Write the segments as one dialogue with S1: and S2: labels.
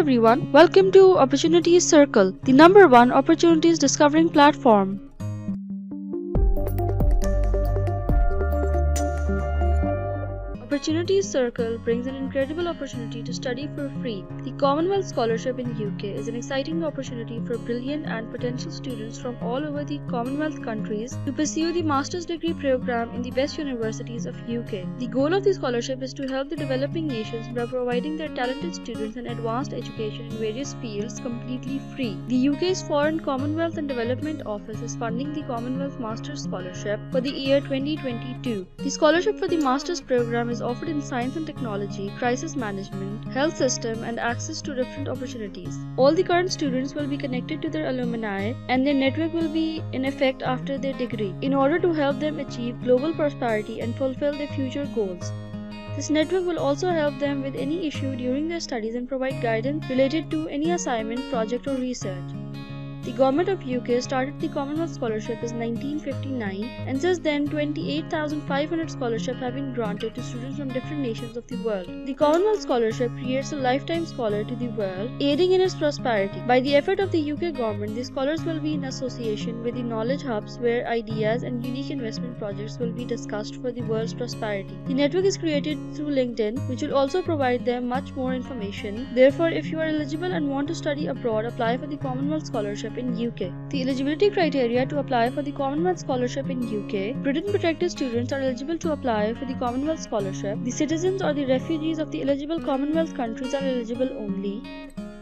S1: everyone, welcome to Opportunities Circle, the number one opportunities discovering platform. Opportunities Circle brings an incredible opportunity to study for free. The Commonwealth Scholarship in UK is an exciting opportunity for brilliant and potential students from all over the Commonwealth countries to pursue the master's degree program in the best universities of UK. The goal of the scholarship is to help the developing nations by providing their talented students an advanced education in various fields completely free. The UK's Foreign Commonwealth and Development Office is funding the Commonwealth Master's Scholarship for the year 2022. The scholarship for the master's program is offered in science and technology, crisis management, health system, and access to different opportunities. All the current students will be connected to their alumni, and their network will be in effect after their degree, in order to help them achieve global prosperity and fulfill their future goals. This network will also help them with any issue during their studies and provide guidance related to any assignment, project, or research. The Government of UK started the Commonwealth Scholarship in 1959, and since then 28,500 scholarships have been granted to students from different nations of the world. The Commonwealth Scholarship creates a lifetime scholar to the world, aiding in its prosperity. By the effort of the UK government, the scholars will be in association with the knowledge hubs where ideas and unique investment projects will be discussed for the world's prosperity. The network is created through LinkedIn, which will also provide them much more information. Therefore, if you are eligible and want to study abroad, apply for the Commonwealth Scholarship in UK. The eligibility criteria to apply for the Commonwealth Scholarship in UK: Britain protected students are eligible to apply for the Commonwealth Scholarship. The citizens or the refugees of the eligible Commonwealth countries are eligible only.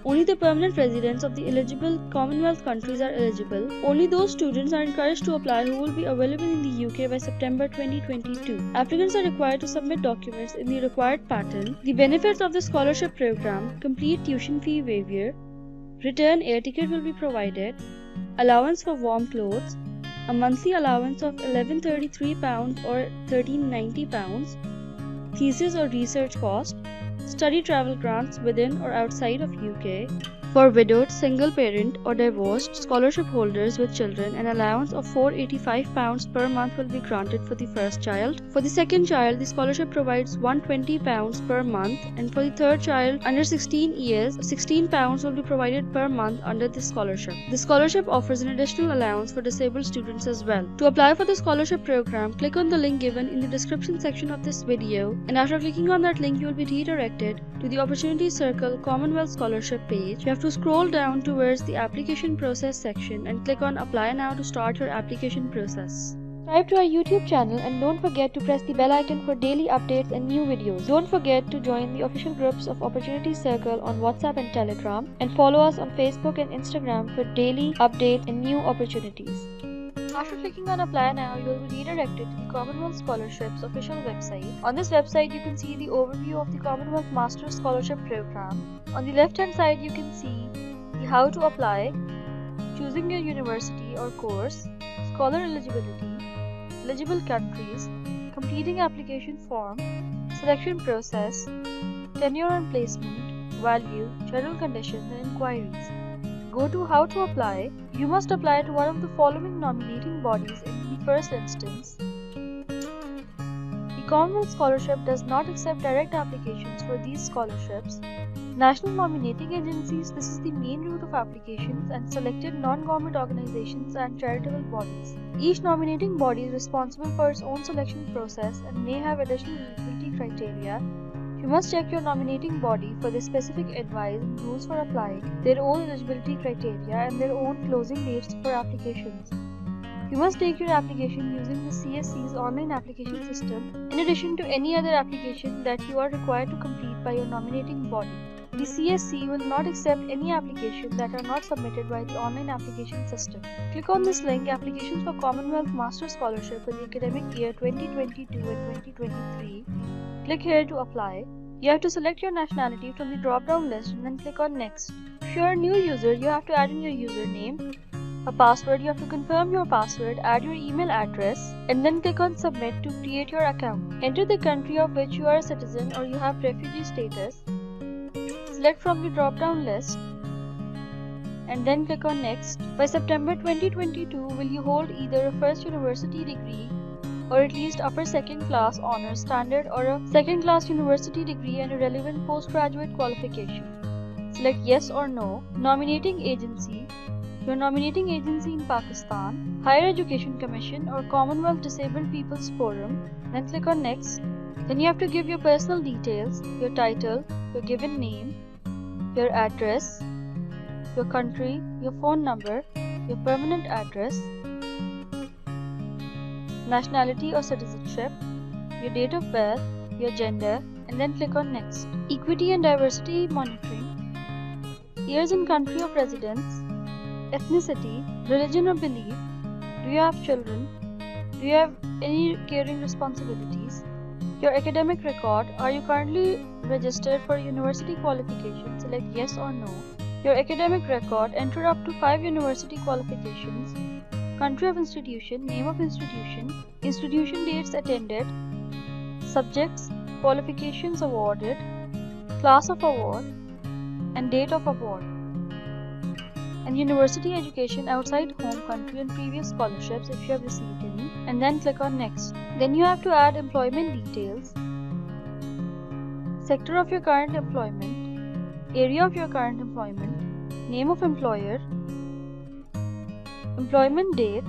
S1: Only the permanent residents of the eligible Commonwealth countries are eligible. Only those students are encouraged to apply who will be available in the UK by September 2022. Applicants are required to submit documents in the required pattern. The benefits of the scholarship program: complete tuition fee waiver, return air ticket will be provided, allowance for warm clothes, a monthly allowance of £1133 or £1390, thesis or research cost, study travel grants within or outside of UK. For widowed, single parent or divorced scholarship holders with children, an allowance of £485 per month will be granted for the first child. For the second child, the scholarship provides £120 per month, and for the third child under 16 years, £16 will be provided per month under this scholarship. The scholarship offers an additional allowance for disabled students as well. To apply for the scholarship program, click on the link given in the description section of this video, and after clicking on that link, you will be redirected to the Opportunity Circle Commonwealth Scholarship page. You have to scroll down towards the application process section and click on Apply Now to start your application process. Subscribe to our YouTube channel and don't forget to press the bell icon for daily updates and new videos. Don't forget to join the official groups of Opportunity Circle on WhatsApp and Telegram, and follow us on Facebook and Instagram for daily updates and new opportunities. After clicking on Apply Now, you will be redirected to the Commonwealth Scholarship's official website. On this website, you can see the overview of the Commonwealth Master's Scholarship Program. On the left-hand side, you can see the how to apply, choosing your university or course, scholar eligibility, eligible countries, completing application form, selection process, tenure and placement, value, general conditions and inquiries. Go to How to Apply. You must apply to one of the following nominating bodies in the first instance. The Commonwealth Scholarship does not accept direct applications for these scholarships. National nominating agencies: this is the main route of applications, and selected non-government organizations and charitable bodies. Each nominating body is responsible for its own selection process and may have additional eligibility criteria. You must check your nominating body for the specific advice and rules for applying, their own eligibility criteria, and their own closing dates for applications. You must take your application using the CSC's online application system, in addition to any other application that you are required to complete by your nominating body. The CSC will not accept any applications that are not submitted by the online application system. Click on this link, Applications for Commonwealth Master Scholarship for the academic year 2022 and 2023. Click here to apply. You have to select your nationality from the drop-down list and then click on Next. If you are a new user, you have to add in your username, a password. You have to confirm your password, add your email address, and then click on Submit to create your account. Enter the country of which you are a citizen or you have refugee status. Select from the drop-down list and then click on Next. By September 2022, will you hold either a first university degree or at least upper second class honors standard, or a second class university degree and a relevant postgraduate qualification? select yes or no. Nominating agency, your nominating agency in Pakistan, Higher Education Commission or Commonwealth Disabled People's Forum, then click on next. Then you have to give your personal details, your title, your given name, your address, your country, your phone number, your permanent address, nationality or citizenship, your date of birth, your gender, and then click on next. Equity and diversity monitoring, years and country of residence, ethnicity, religion or belief, do you have children, do you have any caring responsibilities, your academic record, are you currently registered for university qualification, select yes or no. Your academic record, enter up to 5 university qualifications, country of institution, name of institution, institution dates attended, subjects, qualifications awarded, class of award, and date of award, and university education outside home country and previous scholarships if you have received any, and then click on next. Then you have to add employment details, sector of your current employment, area of your current employment, name of employer, employment date,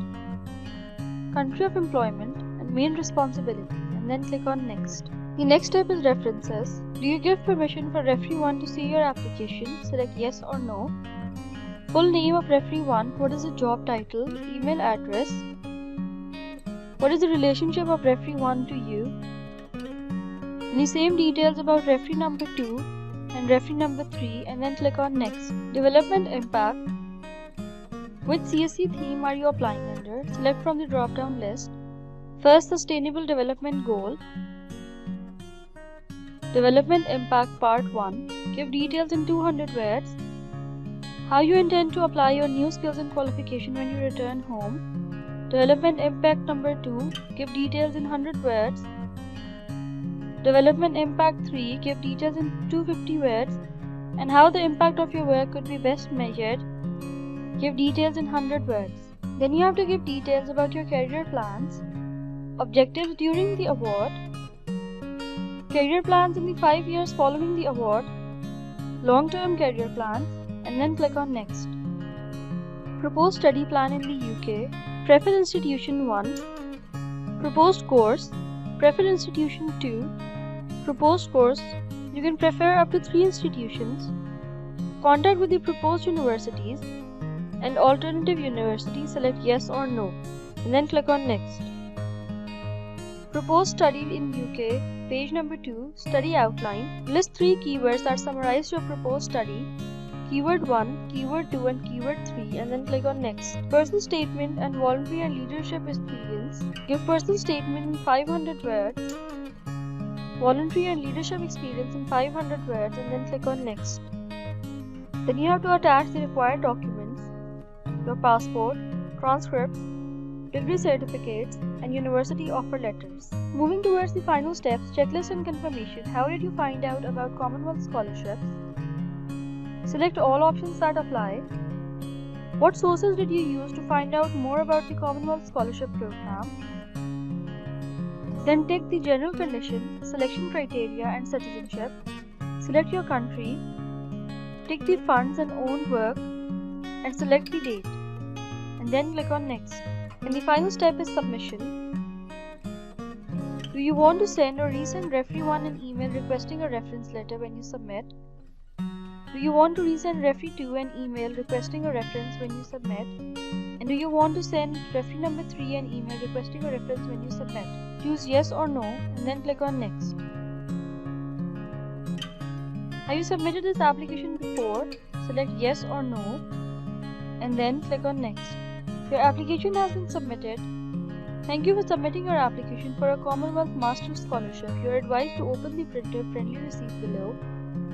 S1: country of employment, and main responsibilities, and then click on next. The next step is references. Do you give permission for referee 1 to see your application? Select yes or no. Full name of referee 1, what is the job title, email address, what is the relationship of referee 1 to you, and the same details about referee number 2 and referee number 3, and then click on next. Development impact. Which CSE theme are you applying under? Select from the drop down list. First, Sustainable Development Goal. Development Impact Part 1. Give details in 200 words. How you intend to apply your new skills and qualification when you return home. Development Impact Number 2. Give details in 100 words. Development Impact 3. Give details in 250 words. And how the impact of your work could be best measured. Give details in 100 words. Then you have to give details about your career plans, objectives during the award, career plans in the 5 years following the award, long-term career plans, and then click on next. Proposed study plan in the UK, preferred institution 1, proposed course, preferred institution 2, proposed course, you can prefer up to 3 institutions, contact with the proposed universities, and alternative university, select yes or no, and then click on next. Proposed study in UK, page number 2, study outline. List 3 keywords that summarize your proposed study. Keyword 1, keyword 2, and keyword 3, and then click on next. Personal statement and voluntary and leadership experience. Give personal statement in 500 words, voluntary and leadership experience in 500 words, and then click on next. Then you have to attach the required documents, your passport, transcripts, degree certificates, and university offer letters. Moving towards the final steps, checklist and confirmation. How did you find out about Commonwealth scholarships? Select all options that apply. What sources did you use to find out more about the Commonwealth Scholarship Program? Then tick the general conditions, selection criteria, and citizenship. Select your country. Tick the funds and own work, and select the date. And then click on next. And the final step is submission. Do you want to send or resend referee 1 an email requesting a reference letter when you submit? Do you want to resend referee 2 an email requesting a reference when you submit? And do you want to send referee number 3 an email requesting a reference when you submit? Choose yes or no, and then click on next. Have you submitted this application before? Select yes or no, and then click on next. Your application has been submitted. Thank you for submitting your application for a Commonwealth Master's Scholarship. You are advised to open the printer friendly receipt below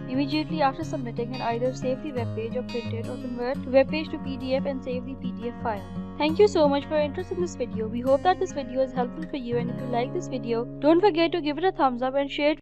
S1: immediately after submitting and either save the web page or print it or convert the web page to PDF and save the PDF file. Thank you so much for your interest in this video. We hope that this video is helpful for you, and if you like this video, don't forget to give it a thumbs up and share it